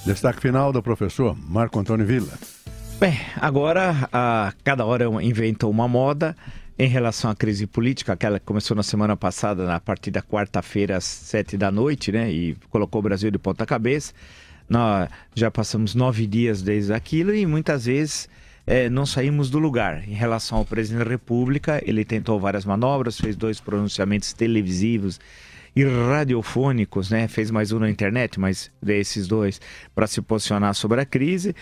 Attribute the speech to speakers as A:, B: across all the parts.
A: Destaque final do professor Marco Antônio Villa.
B: Bem, agora cada hora inventa uma moda em relação à crise política, aquela que começou na semana passada, a partir da quarta-feira às 7 da noite, né? E colocou o Brasil de ponta cabeça. Nós já passamos 9 dias desde aquilo e muitas vezes não saímos do lugar. Em relação ao presidente da República, ele tentou várias manobras, fez 2 pronunciamentos televisivos e radiofônicos, né? Fez mais um na internet, mas desses 2 para se posicionar sobre a crise.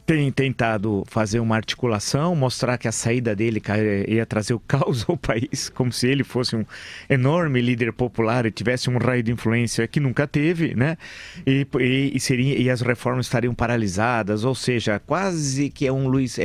B: Tem tentado fazer uma articulação, mostrar que a saída dele ia trazer o caos ao país, como se ele fosse um enorme líder popular e tivesse um raio de influência que nunca teve, né? E as reformas estariam paralisadas, ou seja, quase que é um Luiz...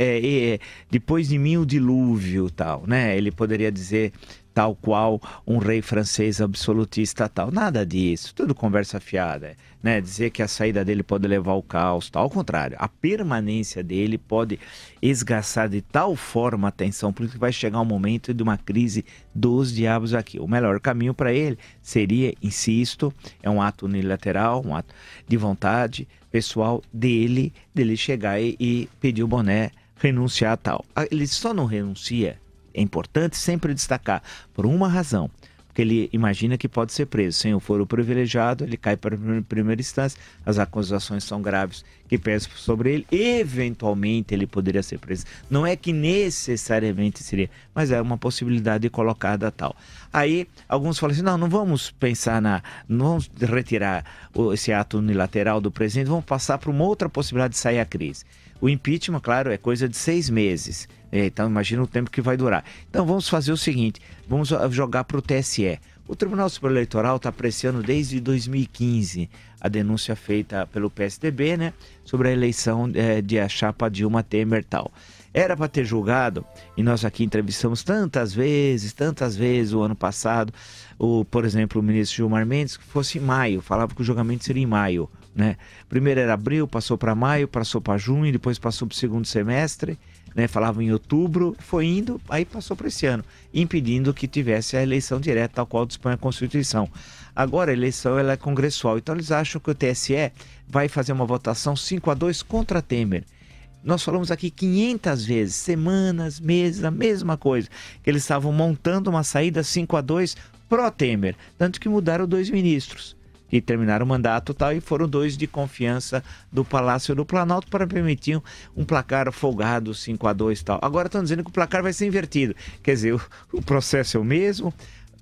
B: depois de mim o dilúvio, tal, né? Ele poderia dizer tal qual um rei francês absolutista, tal. Nada disso, tudo conversa fiada, né? Dizer que a saída dele pode levar ao caos, tal. Ao contrário, a permanência dele pode esgaçar de tal forma a tensão política que vai chegar um momento de uma crise dos diabos aqui. O melhor caminho para ele seria, insisto, é um ato unilateral, um ato de vontade pessoal dele chegar e pedir o boné, renunciar a tal. Ele só não renuncia. É importante sempre destacar, por uma razão, porque ele imagina que pode ser preso. Sem o foro privilegiado, ele cai para a primeira instância, as acusações são graves que pesam sobre ele, eventualmente ele poderia ser preso. Não é que necessariamente seria, mas é uma possibilidade colocada tal. Aí, alguns falam assim, não vamos pensar não vamos retirar esse ato unilateral do presidente, vamos passar para uma outra possibilidade de sair a crise. O impeachment, claro, é coisa de 6 meses. Então, imagina o tempo que vai durar. Então, vamos fazer o seguinte, vamos jogar para o TSE. O Tribunal Superior Eleitoral está apreciando desde 2015 a denúncia feita pelo PSDB, né, sobre a eleição de a chapa Dilma Temer e tal. Era para ter julgado, e nós aqui entrevistamos tantas vezes o ano passado, por exemplo, o ministro Gilmar Mendes, que fosse em maio, falava que o julgamento seria em maio, né? Primeiro era abril, passou para maio, passou para junho, depois passou para o segundo semestre, né? Falava em outubro, foi indo, aí passou para esse ano, impedindo que tivesse a eleição direta, tal qual dispõe a Constituição. Agora a eleição ela é congressual, então eles acham que o TSE vai fazer uma votação 5-2 contra Temer. Nós falamos aqui 500 vezes, semanas, meses, a mesma coisa, que eles estavam montando uma saída 5-2 pró-Temer, tanto que mudaram 2 ministros, que terminaram o mandato tal, e foram 2 de confiança do Palácio do Planalto para permitir um placar folgado 5-2 tal. Agora estão dizendo que o placar vai ser invertido, quer dizer, o processo é o mesmo,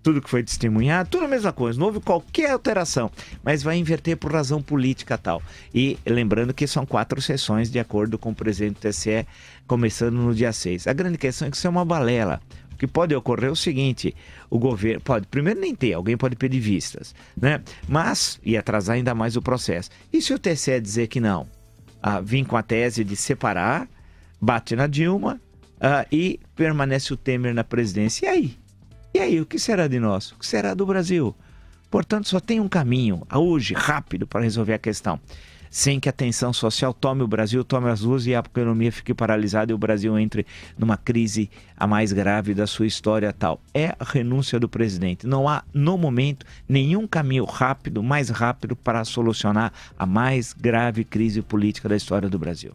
B: tudo que foi testemunhado, tudo a mesma coisa, não houve qualquer alteração, mas vai inverter por razão política tal. E lembrando que são 4 sessões de acordo com o presidente do TSE, começando no dia 6. A grande questão é que isso é uma balela. O que pode ocorrer é o seguinte, o governo pode, primeiro nem ter, alguém pode pedir vistas, né? Mas, e atrasar ainda mais o processo. E se o TSE dizer que não? Vim com a tese de separar, bate na Dilma e permanece o Temer na presidência. E aí? E aí, o que será de nós? O que será do Brasil? Portanto, só tem um caminho, hoje, rápido, para resolver a questão. Sem que a tensão social tome o Brasil, tome as ruas e a economia fique paralisada e o Brasil entre numa crise a mais grave da sua história tal. É a renúncia do presidente. Não há, no momento, nenhum caminho rápido, mais rápido, para solucionar a mais grave crise política da história do Brasil.